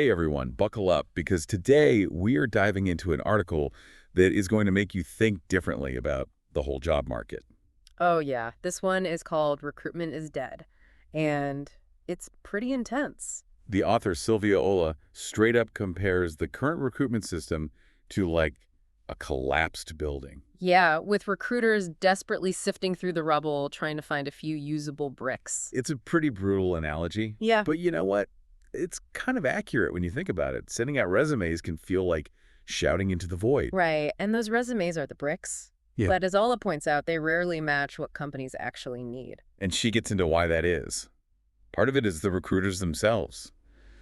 Hey everyone, buckle up because today we are diving into an article that is going to make you think differently about the whole job market. Oh, yeah. This one is called Recruitment Is Dead, and it's pretty intense. The author Szlvia Olah straight up compares the current recruitment system to like a collapsed building. Yeah, with recruiters desperately sifting through the rubble, trying to find a few usable bricks. It's a pretty brutal analogy, Yeah. but you know what? It's kind of accurate when you think about it. Sending out resumes can feel like shouting into the void. Right, and those resumes are the bricks. Yeah. But as Ola points out, they rarely match what companies actually need. And she gets into why that is. Part of it is the recruiters themselves.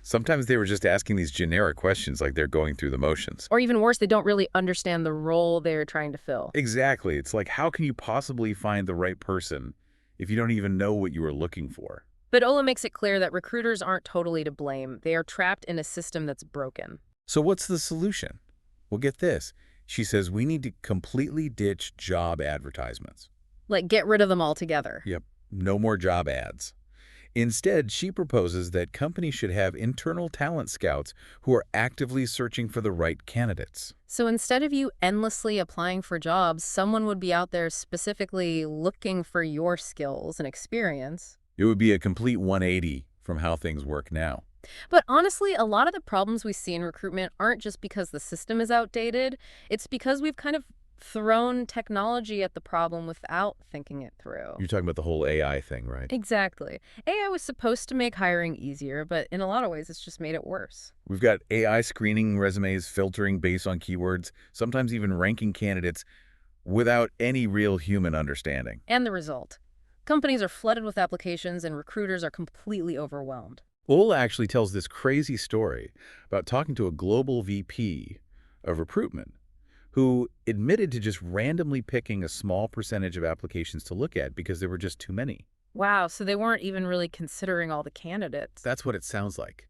Sometimes they were just asking these generic questions like they're going through the motions. Or even worse, they don't really understand the role they're trying to fill. Exactly. It's like, how can you possibly find the right person if you don't even know what you were looking for? But Ola makes it clear that recruiters aren't totally to blame. They are trapped in a system that's broken. So what's the solution? Well, get this. She says we need to completely ditch job advertisements. Like, get rid of them altogether. Yep. No more job ads. Instead, she proposes that companies should have internal talent scouts who are actively searching for the right candidates. So instead of you endlessly applying for jobs, someone would be out there specifically looking for your skills and experience. It would be a complete 180 from how things work now. But honestly, a lot of the problems we see in recruitment aren't just because the system is outdated. It's because we've kind of thrown technology at the problem without thinking it through. You're talking about the whole AI thing, right? Exactly. AI was supposed to make hiring easier, but in a lot of ways, it's just made it worse. We've got AI screening resumes, filtering based on keywords, sometimes even ranking candidates without any real human understanding. And the result? Companies are flooded with applications and recruiters are completely overwhelmed. Ola actually tells this crazy story about talking to a global VP of recruitment who admitted to just randomly picking a small percentage of applications to look at because there were just too many. Wow, so they weren't even really considering all the candidates. That's what it sounds like.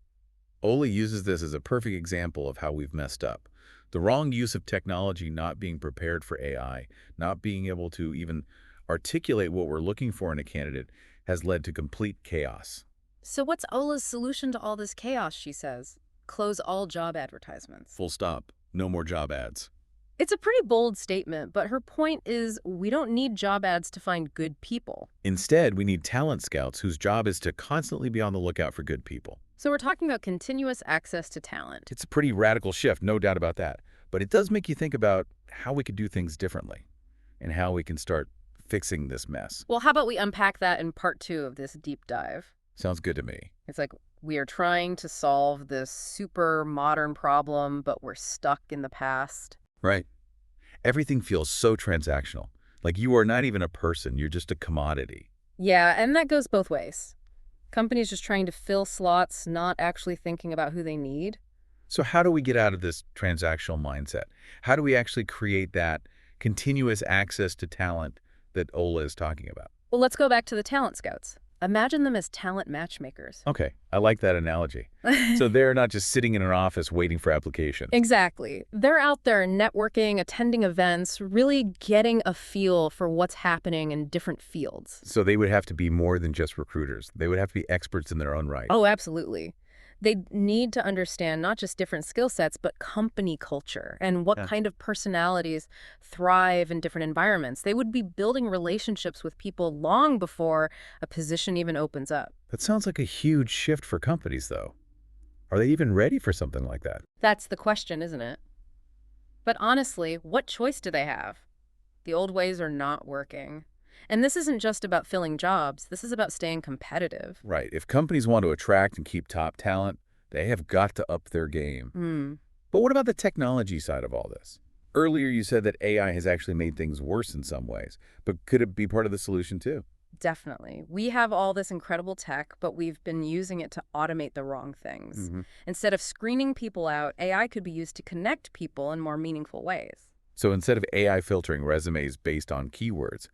Ola uses this as a perfect example of how we've messed up. The wrong use of technology, not being prepared for AI, not being able to even articulate what we're looking for in a candidate has led to complete chaos. So what's Ola's solution to all this chaos, she says? Close all job advertisements. Full stop. No more job ads. It's a pretty bold statement, but her point is we don't need job ads to find good people. Instead, we need talent scouts whose job is to constantly be on the lookout for good people. So we're talking about continuous access to talent. It's a pretty radical shift, no doubt about that. But it does make you think about how we could do things differently and how we can start fixing this mess. Well, how about we unpack that in part 2 of this deep dive? Sounds good to me. It's like we are trying to solve this super modern problem, but we're stuck in the past. Right. Everything feels so transactional. Like you are not even a person, you're just a commodity. Yeah, and that goes both ways. Companies just trying to fill slots, not actually thinking about who they need. So how do we get out of this transactional mindset? How do we actually create that continuous access to talent that Ola is talking about? Well, let's go back to the talent scouts. Imagine them as talent matchmakers. Okay, I like that analogy. So they're not just sitting in an office waiting for applications. Exactly. They're out there networking, attending events, really getting a feel for what's happening in different fields. So they would have to be more than just recruiters. They would have to be experts in their own right. Oh, absolutely. They need to understand not just different skill sets, but company culture and what kind of personalities thrive in different environments. They would be building relationships with people long before a position even opens up. That sounds like a huge shift for companies, though. Are they even ready for something like that? That's the question, isn't it? But honestly, what choice do they have? The old ways are not working. And this isn't just about filling jobs. This is about staying competitive. Right. If companies want to attract and keep top talent, they have got to up their game. But what about the technology side of all this? Earlier, you said that AI has actually made things worse in some ways, but could it be part of the solution too? Definitely. We have all this incredible tech, but we've been using it to automate the wrong things. Instead of screening people out, AI could be used to connect people in more meaningful ways. So instead of AI filtering resumes based on keywords,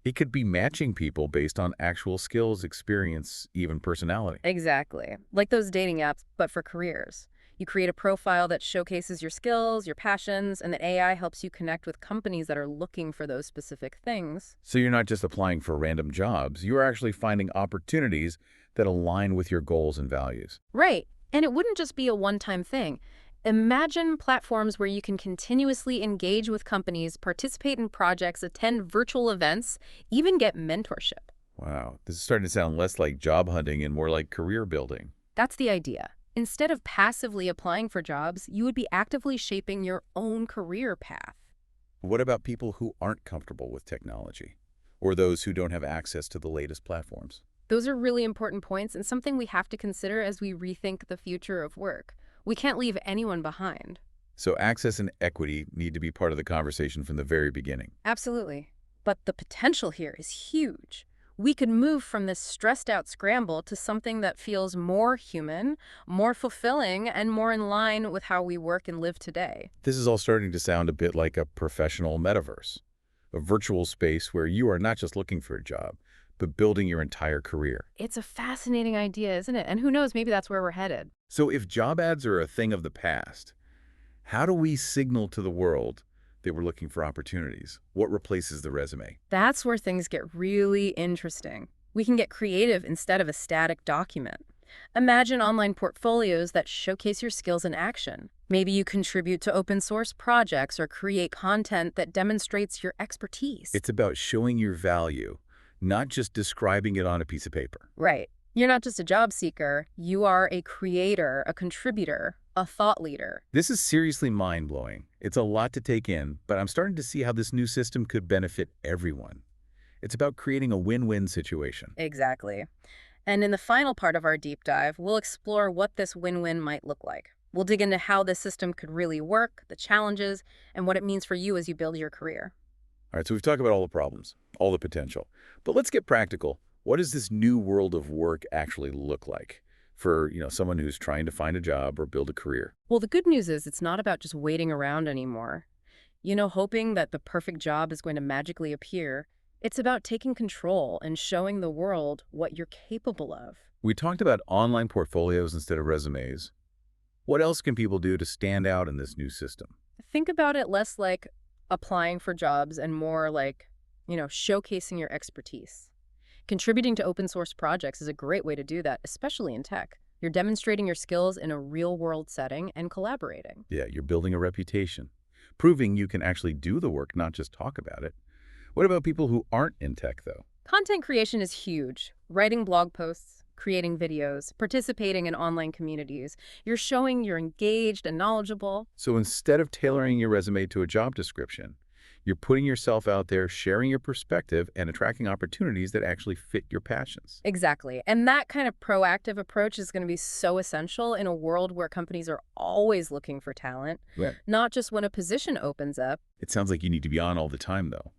it could be matching people based on actual skills, experience, even personality. Exactly. Like those dating apps, but for careers. You create a profile that showcases your skills, your passions, and the AI helps you connect with companies that are looking for those specific things. So you're not just applying for random jobs, you're actually finding opportunities that align with your goals and values. Right. And it wouldn't just be a one-time thing. Imagine platforms where you can continuously engage with companies, participate in projects, attend virtual events, even get mentorship. Wow, this is starting to sound less like job hunting and more like career building. That's the idea. Instead of passively applying for jobs, you would be actively shaping your own career path. What about people who aren't comfortable with technology, or those who don't have access to the latest platforms? Those are really important points and something we have to consider as we rethink the future of work. We can't leave anyone behind. So access and equity need to be part of the conversation from the very beginning. Absolutely. But the potential here is huge. We could move from this stressed out scramble to something that feels more human, more fulfilling, and more in line with how we work and live today. This is all starting to sound a bit like a professional metaverse, a virtual space where you are not just looking for a job, but building your entire career. It's a fascinating idea, isn't it? And who knows, maybe that's where we're headed. So if job ads are a thing of the past, how do we signal to the world that we're looking for opportunities? What replaces the resume? That's where things get really interesting. We can get creative instead of a static document. Imagine online portfolios that showcase your skills in action. Maybe you contribute to open source projects or create content that demonstrates your expertise. It's about showing your value, not just describing it on a piece of paper. Right. You're not just a job seeker, you are a creator, a contributor, a thought leader. This is seriously mind-blowing. It's a lot to take in, but I'm starting to see how this new system could benefit everyone. It's about creating a win-win situation. Exactly. And in the final part of our deep dive, we'll explore what this win-win might look like. We'll dig into how this system could really work, the challenges, and what it means for you as you build your career. All right, so we've talked about all the problems, all the potential. But let's get practical. What does this new world of work actually look like for, someone who's trying to find a job or build a career? Well, the good news is it's not about just waiting around anymore. Hoping that the perfect job is going to magically appear. It's about taking control and showing the world what you're capable of. We talked about online portfolios instead of resumes. What else can people do to stand out in this new system? Think about it less like applying for jobs and more like, showcasing your expertise. Contributing to open source projects is a great way to do that, especially in tech. You're demonstrating your skills in a real-world setting and collaborating. Yeah, you're building a reputation, proving you can actually do the work, not just talk about it. What about people who aren't in tech, though? Content creation is huge. Writing blog posts, creating videos, participating in online communities. You're showing you're engaged and knowledgeable. So instead of tailoring your resume to a job description, you're putting yourself out there, sharing your perspective, and attracting opportunities that actually fit your passions. Exactly. And that kind of proactive approach is going to be so essential in a world where companies are always looking for talent, Right. not just when a position opens up. It sounds like you need to be on all the time, though.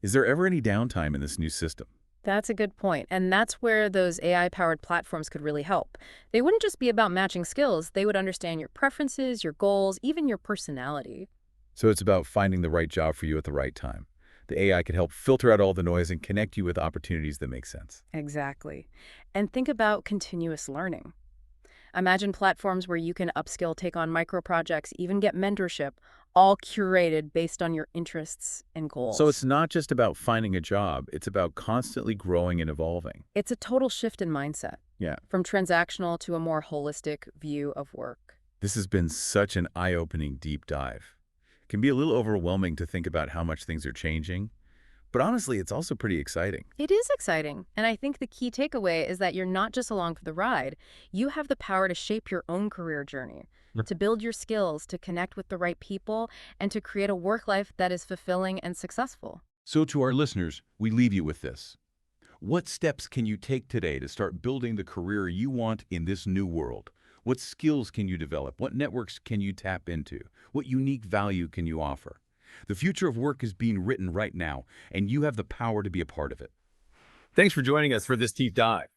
Is there ever any downtime in this new system? That's a good point. And that's where those AI-powered platforms could really help. They wouldn't just be about matching skills. They would understand your preferences, your goals, even your personality. So it's about finding the right job for you at the right time. The AI could help filter out all the noise and connect you with opportunities that make sense. Exactly. And think about continuous learning. Imagine platforms where you can upskill, take on micro projects, even get mentorship, all curated based on your interests and goals. So it's not just about finding a job, it's about constantly growing and evolving. It's a total shift in mindset, Yeah. from transactional to a more holistic view of work. This has been such an eye-opening deep dive. It can be a little overwhelming to think about how much things are changing, but honestly, it's also pretty exciting. It is exciting, and I think the key takeaway is that you're not just along for the ride. You have the power to shape your own career journey, to build your skills, to connect with the right people, and to create a work life that is fulfilling and successful. So to our listeners, we leave you with this. What steps can you take today to start building the career you want in this new world? What skills can you develop? What networks can you tap into? What unique value can you offer? The future of work is being written right now, and you have the power to be a part of it. Thanks for joining us for this deep dive.